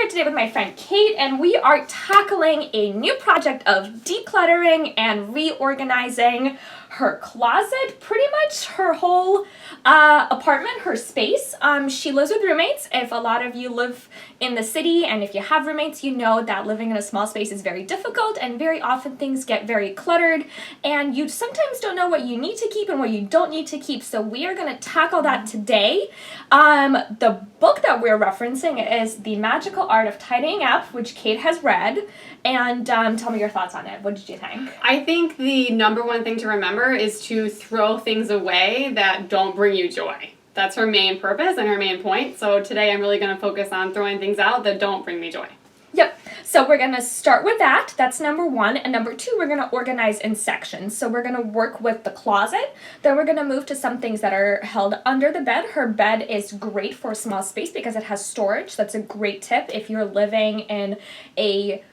today with my friend Kate, and we are tackling a new project of decluttering and reorganizing her closet, pretty much her whole apartment, her space. She lives with roommates. If a lot of you live in the city and if you have roommates, you know that living in a small space is very difficult, and very often things get very cluttered and you sometimes don't know what you need to keep and what you don't need to keep. So we are going to tackle that today. The book that we're referencing is The Magical Art of Tidying Up, which Kate has read. And tell me your thoughts on it. What did you think? I think the number one thing to remember is to throw things away that don't bring you joy. That's her main purpose and her main point. So today I'm really going to focus on throwing things out that don't bring me joy. Yep. So we're going to start with that. That's number one. And number two, we're going to organize in sections. So we're going to work with the closet. Then we're going to move to some things that are held under the bed. Her bed is great for a small space because it has storage. That's a great tip if you're living in a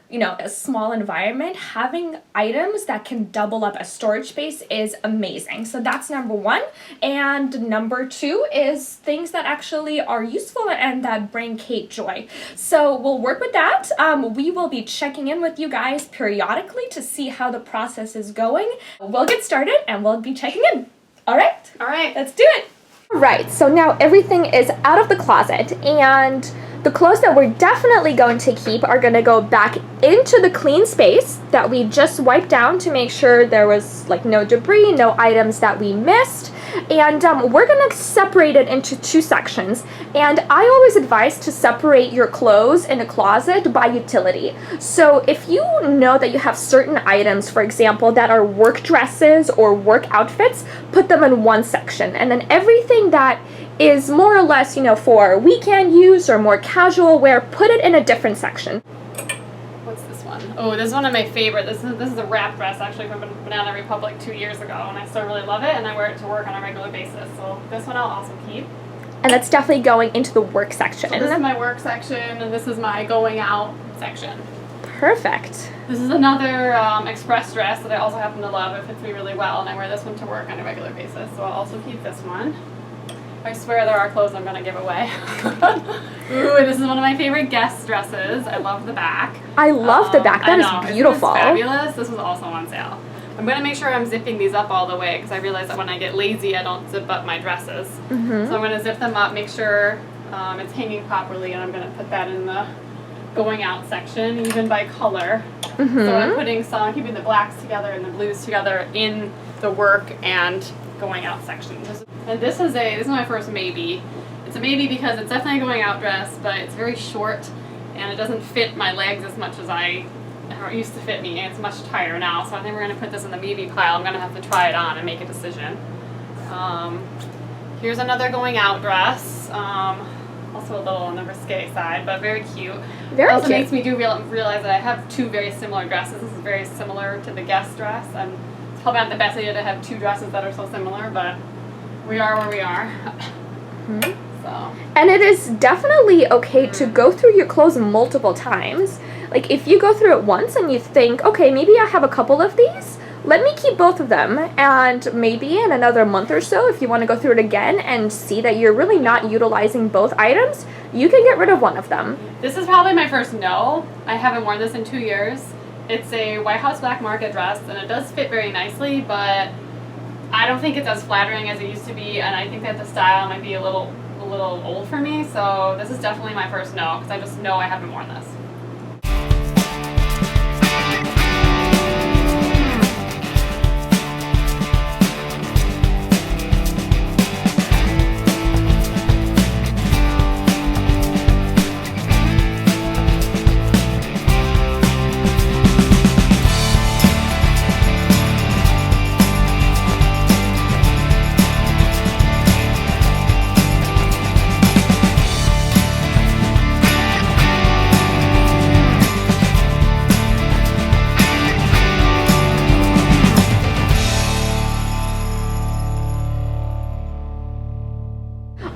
small environment. Having items that can double up a storage space is amazing. So that's number one. And number two is things that actually are useful and that bring Kate joy. So we'll work with that. We will be checking in with you guys periodically to see how the process is going. We'll get started and we'll be checking in. All right? All right. Let's do it. All right. So now everything is out of the closet, and the clothes that we're definitely going to keep are going to go back into the clean space that we just wiped down to make sure there was no debris, no items that we missed. And we're going to separate it into two sections. And I always advise to separate your clothes in a closet by utility. So if you know that you have certain items, for example, that are work dresses or work outfits, put them in one section. And then everything that is more or less, for weekend use or more casual wear, put it in a different section. What's this one? Oh, this is one of my favorite. This is a wrap dress actually from Banana Republic 2 years ago, and I still really love it, and I wear it to work on a regular basis. So this one I'll also keep. And that's definitely going into the work section. So this is my work section, and this is my going out section. Perfect. This is another express dress that I also happen to love. It fits me really well, and I wear this one to work on a regular basis, so I'll also keep this one. I swear there are clothes I'm going to give away. Ooh, this is one of my favorite guest dresses. I love the back. I love the back. That is beautiful. It's fabulous. This was also on sale. I'm going to make sure I'm zipping these up all the way because I realize that when I get lazy, I don't zip up my dresses. Mm-hmm. So I'm going to zip them up, make sure it's hanging properly, and I'm going to put that in the going out section, even by color. Mm-hmm. So I'm keeping the blacks together and the blues together in the work and going out sections. And this is my first maybe. It's a maybe because it's definitely a going out dress, but it's very short and it doesn't fit my legs as much as it used to fit me, and it's much tighter now. So I think we're going to put this in the maybe pile. I'm going to have to try it on and make a decision. Here's another going out dress. Also a little on the risque side, but very cute. Very also cute. Makes me realize that I have two very similar dresses. This is very similar to the guest dress, and it's probably not the best idea to have two dresses that are so similar, but we are where we are. Mm-hmm. So. And it is definitely okay to go through your clothes multiple times. Like if you go through it once and you think, okay, maybe I have a couple of these, let me keep both of them, and maybe in another month or so, if you want to go through it again and see that you're really not utilizing both items, you can get rid of one of them. This is probably my first no. I haven't worn this in 2 years. It's a White House black market dress, and it does fit very nicely, but I don't think it's as flattering as it used to be, and I think that the style might be a little old for me, so this is definitely my first no, because I just know I haven't worn this.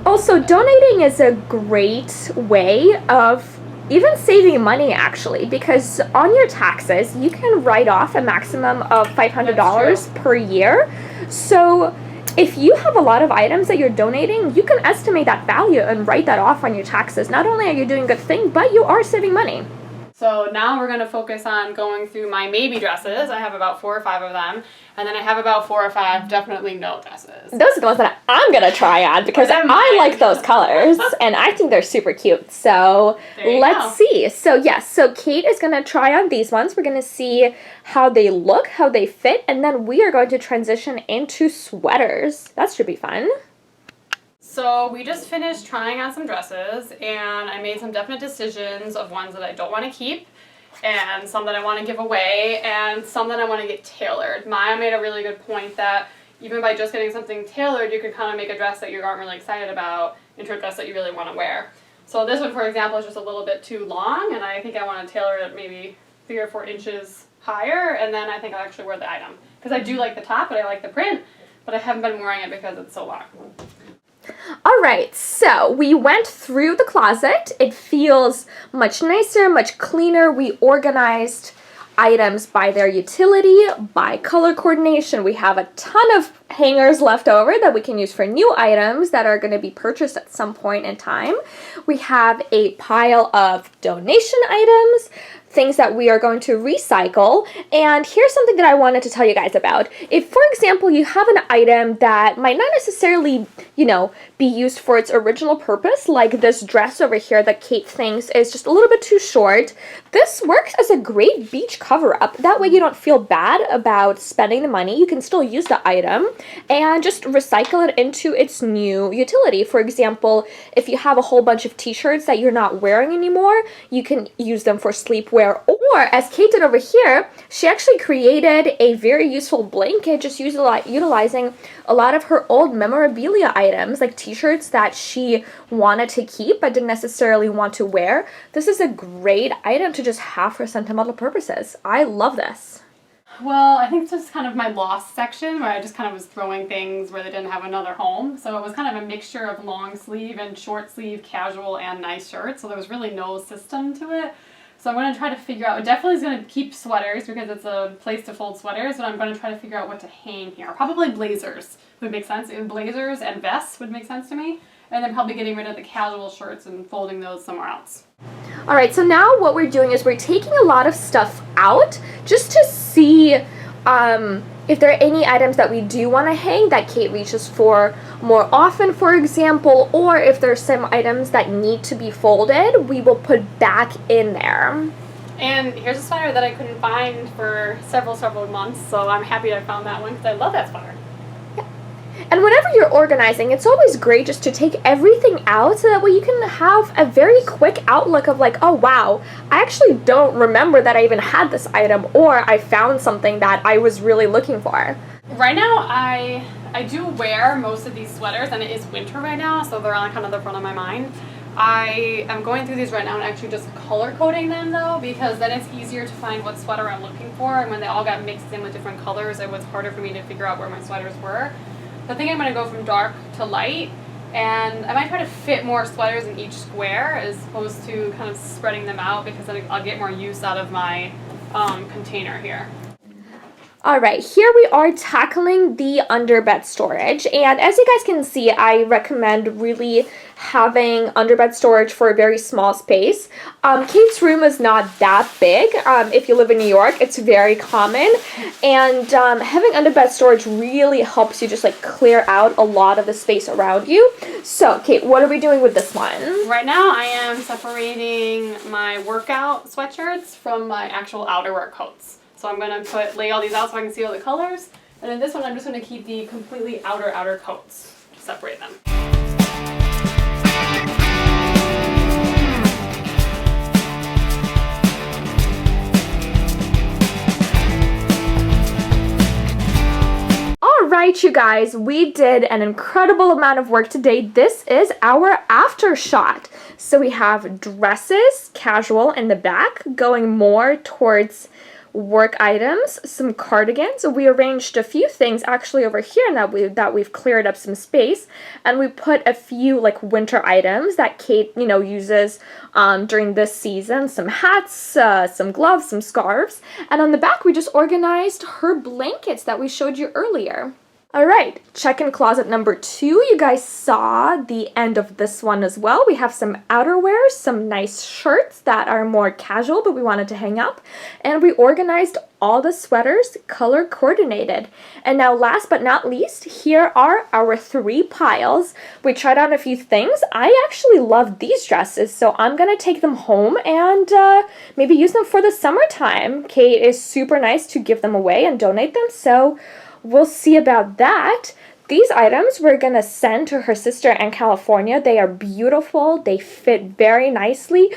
Also, donating is a great way of even saving money, actually, because on your taxes, you can write off a maximum of $500 per year. So if you have a lot of items that you're donating, you can estimate that value and write that off on your taxes. Not only are you doing a good thing, but you are saving money. So now we're going to focus on going through my maybe dresses. I have about 4 or 5 of them. And then I have about 4 or 5 definitely no dresses. Those are the ones that I'm going to try on because I like those colors and I think they're super cute. So let's see. So yes, so Kate is going to try on these ones. We're going to see how they look, how they fit, and then we are going to transition into sweaters. That should be fun. So we just finished trying on some dresses, and I made some definite decisions of ones that I don't want to keep, and some that I want to give away, and some that I want to get tailored. Maya made a really good point that even by just getting something tailored, you can kind of make a dress that you aren't really excited about into a dress that you really want to wear. So this one, for example, is just a little bit too long, and I think I want to tailor it maybe 3 or 4 inches higher, and then I think I'll actually wear the item. Because I do like the top, and I like the print, but I haven't been wearing it because it's so long. Alright, so we went through the closet. It feels much nicer, much cleaner. We organized items by their utility, by color coordination. We have a ton of hangers left over that we can use for new items that are going to be purchased at some point in time. We have a pile of donation items, things that we are going to recycle. And here's something that I wanted to tell you guys about. If, for example, you have an item that might not necessarily, be used for its original purpose, like this dress over here that Kate thinks is just a little bit too short, this works as a great beach cover-up. That way you don't feel bad about spending the money. You can still use the item and just recycle it into its new utility. For example, if you have a whole bunch of t-shirts that you're not wearing anymore, you can use them for sleepwear. Or, as Kate did over here, she actually created a very useful blanket just utilizing a lot of her old memorabilia items, like t-shirts that she wanted to keep but didn't necessarily want to wear. This is a great item to just have for sentimental purposes. I love this. Well, I think this is kind of my lost section where I just kind of was throwing things where they didn't have another home. So it was kind of a mixture of long sleeve and short sleeve, casual and nice shirts. So there was really no system to it. So I'm going to try to figure out, it definitely is going to keep sweaters because it's a place to fold sweaters, but I'm going to try to figure out what to hang here. Probably blazers would make sense. Blazers and vests would make sense to me. And then probably getting rid of the casual shirts and folding those somewhere else. Alright, so now what we're doing is we're taking a lot of stuff out just to see if there are any items that we do want to hang that Kate reaches for more often, for example, or if there's some items that need to be folded, we will put back in there. And here's a sweater that I couldn't find for several months, so I'm happy I found that one because I love that sweater. And whenever you're organizing, it's always great just to take everything out so that way you can have a very quick outlook of like, oh wow, I actually don't remember that I even had this item, or I found something that I was really looking for. Right now, I do wear most of these sweaters, and it is winter right now, so they're on kind of the front of my mind. I am going through these right now and actually just color coding them though, because then it's easier to find what sweater I'm looking for, and when they all got mixed in with different colors, it was harder for me to figure out where my sweaters were. So I think I'm going to go from dark to light, and I might try to fit more sweaters in each square as opposed to kind of spreading them out, because then I'll get more use out of my container here. Alright, here we are tackling the underbed storage, and as you guys can see, I recommend really having underbed storage for a very small space. Kate's room is not that big. If you live in New York, it's very common, and having underbed storage really helps you just like clear out a lot of the space around you. So, Kate, what are we doing with this one? Right now, I am separating my workout sweatshirts from my actual outerwear coats. So I'm going to lay all these out so I can see all the colors. And then this one, I'm just going to keep the completely outer coats to separate them. Alright, you guys, we did an incredible amount of work today. This is our after shot. So we have dresses, casual in the back, going more towards work items, some cardigans. We arranged a few things actually over here that we've cleared up some space, and we put a few like winter items that Kate uses during this season, some hats, some gloves, some scarves, and on the back we just organized her blankets that we showed you earlier. All right, check-in closet number 2. You guys saw the end of this one as well. We have some outerwear, some nice shirts that are more casual, but we wanted to hang up. And we organized all the sweaters color coordinated. And now last but not least, here are our 3 piles. We tried on a few things. I actually love these dresses, so I'm gonna take them home and maybe use them for the summertime. Kate is super nice to give them away and donate them, so we'll see about that. These items we're going to send to her sister in California. They are beautiful. They fit very nicely.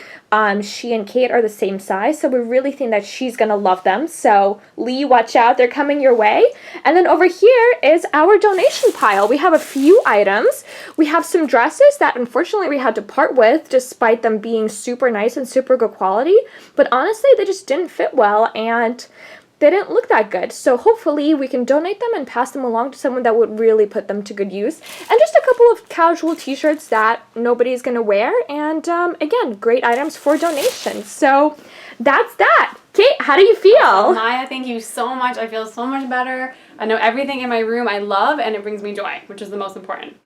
She and Kate are the same size, so we really think that she's going to love them. So, Lee, watch out. They're coming your way. And then over here is our donation pile. We have a few items. We have some dresses that unfortunately we had to part with despite them being super nice and super good quality. But honestly, they just didn't fit well, and they didn't look that good. So hopefully we can donate them and pass them along to someone that would really put them to good use. And just a couple of casual t-shirts that nobody's gonna wear. And again, great items for donations. So that's that. Kate, how do you feel? Maya, thank you so much. I feel so much better. I know everything in my room I love, and it brings me joy, which is the most important.